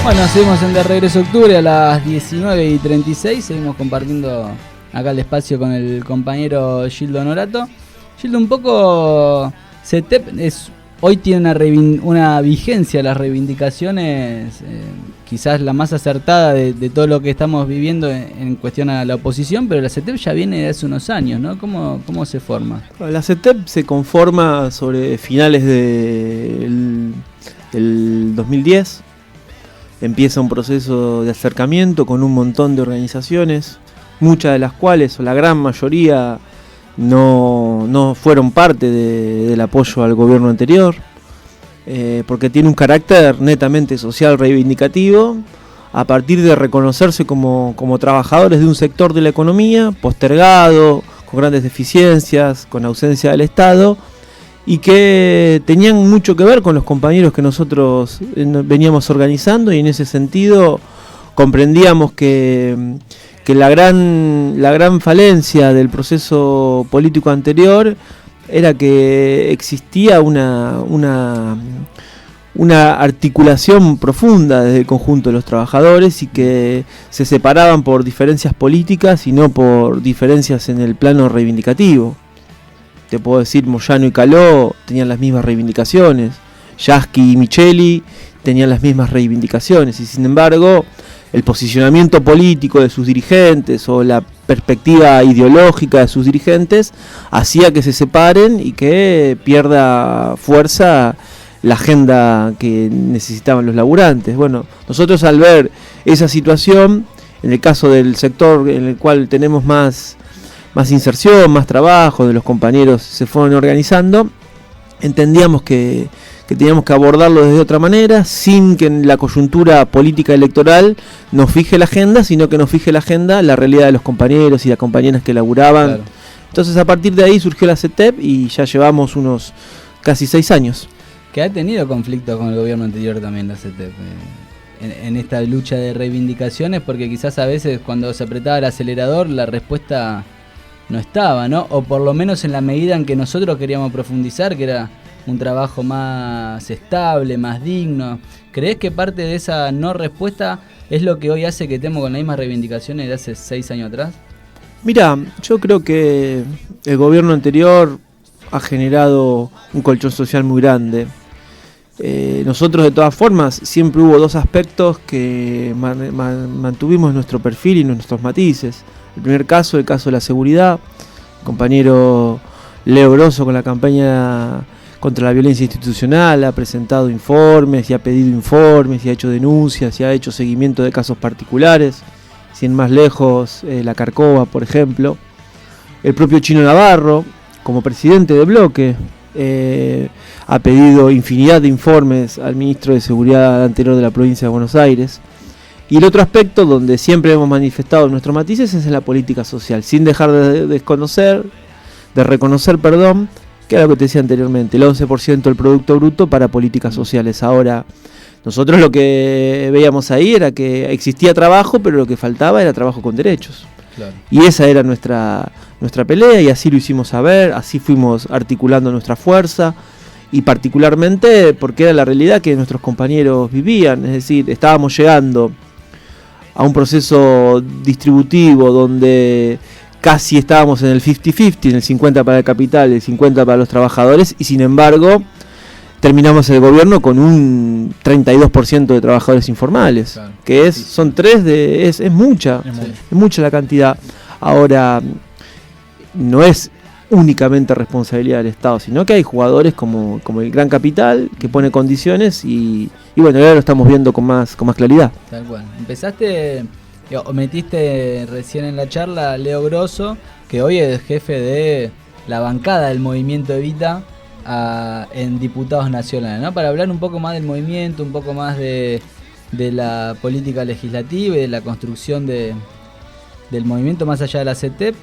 Bueno, seguimos en De Regreso Octubre a las 19:36. Seguimos compartiendo acá el espacio con el compañero Gildo Honorato. Gildo, un poco CETEP hoy tiene una vigencia, las reivindicaciones, quizás la más acertada de todo lo que estamos viviendo en cuestión a la oposición, pero la CETEP ya viene de hace unos años, ¿no? ¿Cómo se forma? La CETEP se conforma sobre finales del 2010. Empieza un proceso de acercamiento con un montón de organizaciones, muchas de las cuales, o la gran mayoría, no fueron parte del apoyo al gobierno anterior, porque tiene un carácter netamente social reivindicativo, a partir de reconocerse como trabajadores de un sector de la economía postergado, con grandes deficiencias, con ausencia del Estado, y que tenían mucho que ver con los compañeros que nosotros veníamos organizando, y en ese sentido comprendíamos que la gran falencia del proceso político anterior era que existía una articulación profunda desde el conjunto de los trabajadores, y que se separaban por diferencias políticas y no por diferencias en el plano reivindicativo. Te puedo decir, Moyano y Caló tenían las mismas reivindicaciones, Yasky y Micheli tenían las mismas reivindicaciones, y sin embargo el posicionamiento político de sus dirigentes o la perspectiva ideológica de sus dirigentes hacía que se separen y que pierda fuerza la agenda que necesitaban los laburantes. Bueno, nosotros, al ver esa situación, en el caso del sector en el cual tenemos más inserción, más trabajo, de los compañeros se fueron organizando, entendíamos que teníamos que abordarlo desde otra manera, sin que en la coyuntura política electoral nos fije la agenda, sino que nos fije la agenda la realidad de los compañeros y las compañeras que laburaban. Claro. Entonces, a partir de ahí surgió la CETEP, y ya llevamos unos casi 6 años. Que ha tenido conflictos con el gobierno anterior también la CETEP, en esta lucha de reivindicaciones, porque quizás a veces cuando se apretaba el acelerador la respuesta no estaba, ¿no? O por lo menos en la medida en que nosotros queríamos profundizar, que era un trabajo más estable, más digno. ¿Creés que parte de esa no respuesta es lo que hoy hace que estemos con las mismas reivindicaciones de hace 6 años atrás? Mira, yo creo que el gobierno anterior ha generado un colchón social muy grande. Nosotros, de todas formas, siempre hubo 2 aspectos que mantuvimos en nuestro perfil y en nuestros matices. El primer caso, el caso de la seguridad. El compañero Leo Grosso, con la campaña contra la violencia institucional, ha presentado informes y ha pedido informes y ha hecho denuncias y ha hecho seguimiento de casos particulares, sin más lejos la Carcova, por ejemplo. El propio Chino Navarro, como presidente de bloque, ha pedido infinidad de informes al ministro de Seguridad anterior de la provincia de Buenos Aires. Y el otro aspecto donde siempre hemos manifestado nuestros matices es en la política social, sin dejar de reconocer, que era lo que te decía anteriormente, el 11% del Producto Bruto para políticas sociales. Ahora, nosotros lo que veíamos ahí era que existía trabajo, pero lo que faltaba era trabajo con derechos. Claro. Y esa era nuestra pelea, y así lo hicimos saber, así fuimos articulando nuestra fuerza, y particularmente porque era la realidad que nuestros compañeros vivían. Es decir, estábamos llegando a un proceso distributivo donde casi estábamos en el 50-50, en el 50 para el capital y el 50 para los trabajadores, y sin embargo terminamos el gobierno con un 32% de trabajadores informales, claro, que son 3 es mucha, es mucha la cantidad. Ahora, no es únicamente responsabilidad del Estado, sino que hay jugadores como el Gran Capital que pone condiciones, y bueno, ahora lo estamos viendo con más claridad. Tal cual. Metiste recién en la charla a Leo Grosso, que hoy es jefe de la bancada del movimiento Evita en diputados nacionales, ¿no? Para hablar un poco más del movimiento, un poco más de la política legislativa y de la construcción del movimiento más allá de la CETEP.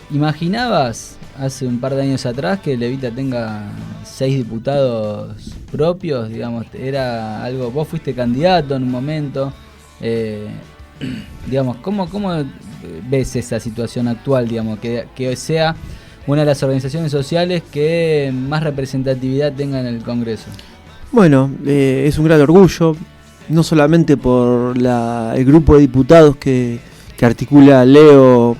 ¿Imaginabas hace un par de años atrás que el Evita tenga 6 diputados propios? Digamos, era algo, vos fuiste candidato en un momento. Digamos, ¿cómo ves esa situación actual, digamos, que sea una de las organizaciones sociales que más representatividad tenga en el Congreso? Bueno, es un gran orgullo. no solamente por el grupo de diputados que articula Leo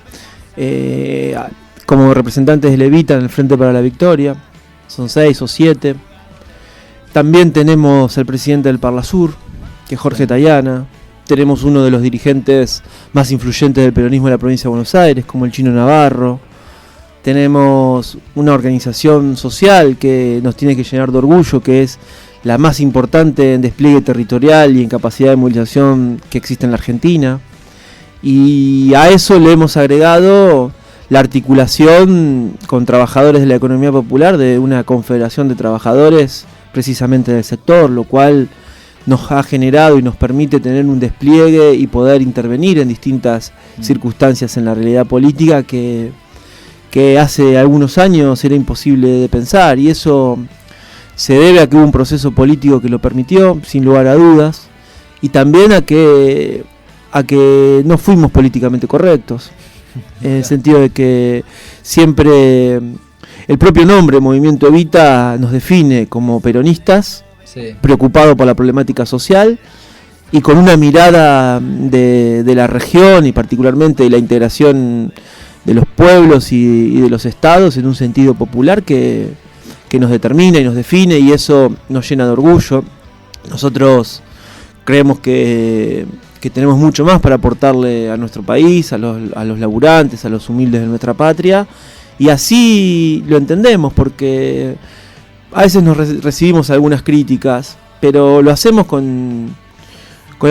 como representantes de Levita en el Frente para la Victoria, son 6 o 7. También tenemos al presidente del Parlasur, que es Jorge Tayana. Tenemos uno de los dirigentes más influyentes del peronismo de la provincia de Buenos Aires, como el Chino Navarro. Tenemos una organización social que nos tiene que llenar de orgullo, que es la más importante en despliegue territorial y en capacidad de movilización que existe en la Argentina. Y a eso le hemos agregado la articulación con trabajadores de la economía popular de una confederación de trabajadores precisamente del sector, lo cual nos ha generado y nos permite tener un despliegue y poder intervenir en distintas circunstancias en la realidad política que hace algunos años era imposible de pensar, y eso se debe a que hubo un proceso político que lo permitió, sin lugar a dudas, y también a que no fuimos políticamente correctos, en el sentido de que siempre el propio nombre Movimiento Evita nos define como peronistas, sí, preocupados por la problemática social y con una mirada de la región y particularmente de la integración de los pueblos y de los estados en un sentido popular que nos determina y nos define, y eso nos llena de orgullo. Nosotros creemos que tenemos mucho más para aportarle a nuestro país, a los laburantes, a los humildes de nuestra patria, y así lo entendemos, porque a veces recibimos algunas críticas, pero lo hacemos con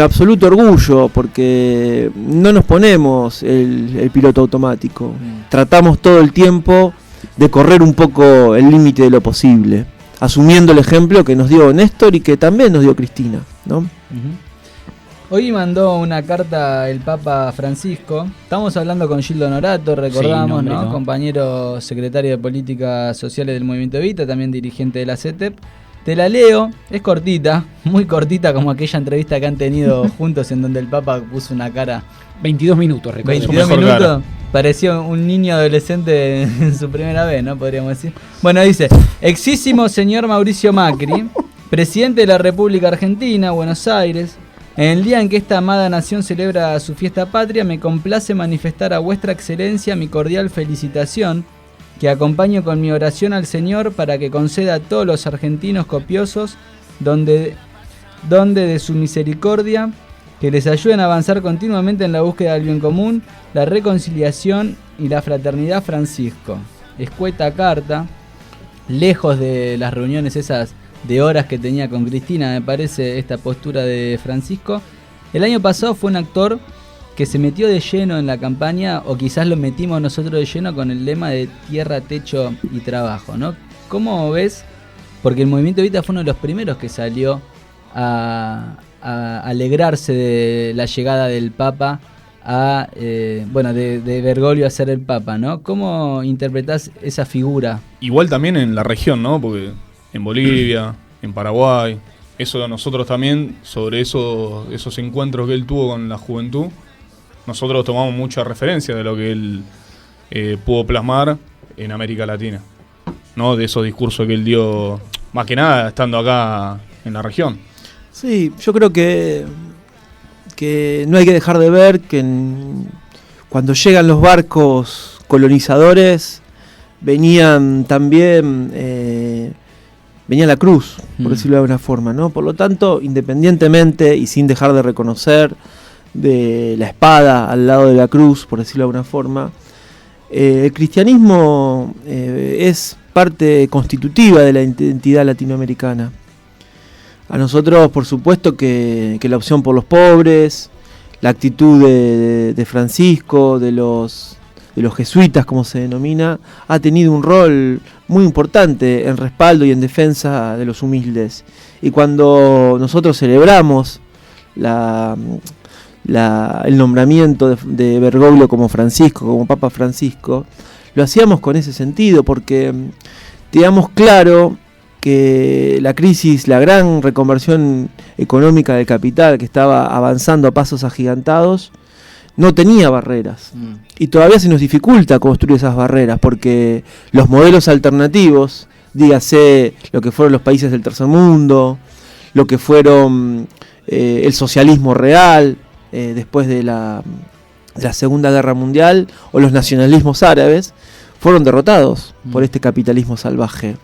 absoluto orgullo, porque no nos ponemos el piloto automático. Tratamos todo el tiempo de correr un poco el límite de lo posible, asumiendo el ejemplo que nos dio Néstor y que también nos dio Cristina, ¿no? Hoy mandó una carta el Papa Francisco. Estamos hablando con Gildo Norato, recordamos, sí, ¿no? Compañero secretario de Políticas Sociales del Movimiento Evita, también dirigente de la CETEP. Te la leo, es cortita, muy cortita, como aquella entrevista que han tenido juntos en donde el Papa puso una cara. 22 minutos, recuerdo. 22 minutos, cara. Pareció un niño adolescente en su primera vez, ¿no? Podríamos decir. Bueno, dice: exísimo señor Mauricio Macri, presidente de la República Argentina, Buenos Aires. En el día en que esta amada nación celebra su fiesta patria, me complace manifestar a vuestra excelencia mi cordial felicitación, que acompaño con mi oración al Señor para que conceda a todos los argentinos copiosos, donde de su misericordia, que les ayuden a avanzar continuamente en la búsqueda del bien común, la reconciliación y la fraternidad. Francisco. Escueta carta, lejos de las reuniones esas de horas que tenía con Cristina, me parece esta postura de Francisco. El año pasado fue un actor que se metió de lleno en la campaña, o quizás lo metimos nosotros de lleno con el lema de tierra, techo y trabajo, ¿no? ¿Cómo ves? Porque el Movimiento Evita fue uno de los primeros que salió a alegrarse de la llegada del Papa de Bergoglio a ser el Papa, ¿no? ¿Cómo interpretás esa figura? Igual también en la región, ¿no? Porque en Bolivia, en Paraguay, eso nosotros también, sobre esos encuentros que él tuvo con la juventud, nosotros tomamos mucha referencia de lo que él pudo plasmar en América Latina, ¿no? De esos discursos que él dio, más que nada estando acá en la región. Sí, yo creo que no hay que dejar de ver que cuando llegan los barcos colonizadores venían también venía la cruz, por decirlo de alguna forma, ¿no? Por lo tanto, independientemente y sin dejar de reconocer de la espada al lado de la cruz, por decirlo de alguna forma, el cristianismo es parte constitutiva de la identidad latinoamericana. A nosotros, por supuesto, que la opción por los pobres, la actitud de Francisco, de los jesuitas, como se denomina, ha tenido un rol muy importante en respaldo y en defensa de los humildes. Y cuando nosotros celebramos el nombramiento de Bergoglio como Francisco, como Papa Francisco, lo hacíamos con ese sentido, porque teníamos claro que la crisis, la gran reconversión económica del capital que estaba avanzando a pasos agigantados, no tenía barreras. Y todavía se nos dificulta construir esas barreras, porque los modelos alternativos, dígase lo que fueron los países del tercer mundo, lo que fueron el socialismo real después de la Segunda Guerra Mundial, o los nacionalismos árabes, fueron derrotados por este capitalismo salvaje.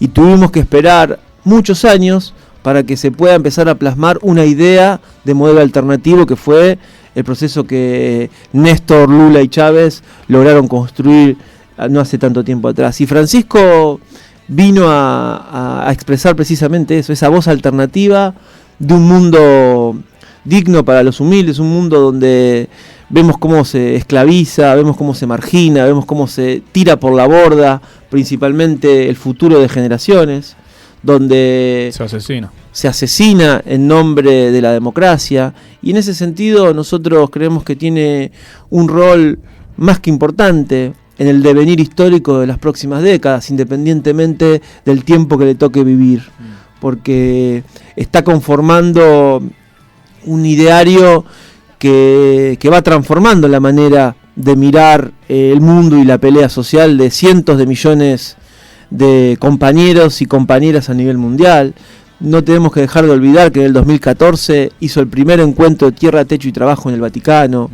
Y tuvimos que esperar muchos años para que se pueda empezar a plasmar una idea de modelo alternativo, que fue el proceso que Néstor, Lula y Chávez lograron construir no hace tanto tiempo atrás. Y Francisco vino a expresar precisamente eso, esa voz alternativa de un mundo digno para los humildes, un mundo donde vemos cómo se esclaviza, vemos cómo se margina, vemos cómo se tira por la borda principalmente el futuro de generaciones, donde se asesina en nombre de la democracia. Y en ese sentido nosotros creemos que tiene un rol más que importante en el devenir histórico de las próximas décadas, independientemente del tiempo que le toque vivir, porque está conformando un ideario que va transformando la manera de mirar el mundo y la pelea social de cientos de millones de compañeros y compañeras a nivel mundial. No tenemos que dejar de olvidar que en el 2014 hizo el primer encuentro de Tierra, Techo y Trabajo en el Vaticano.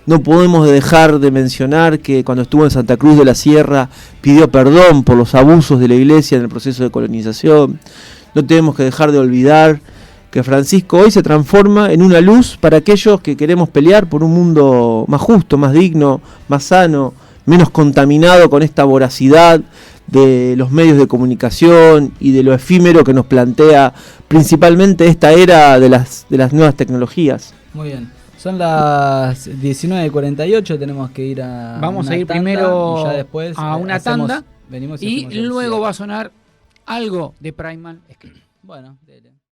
No podemos dejar de mencionar que cuando estuvo en Santa Cruz de la Sierra pidió perdón por los abusos de la Iglesia en el proceso de colonización. No tenemos que dejar de olvidar que Francisco hoy se transforma en una luz para aquellos que queremos pelear por un mundo más justo, más digno, más sano, menos contaminado con esta voracidad de los medios de comunicación y de lo efímero que nos plantea principalmente esta era de las nuevas tecnologías. Muy bien. Son las 19:48, tenemos que ir a Vamos una a ir tanda, primero y ya después a una tanda venimos y hacemos el luego cierre. va a sonar algo de Primal. Bueno, dele.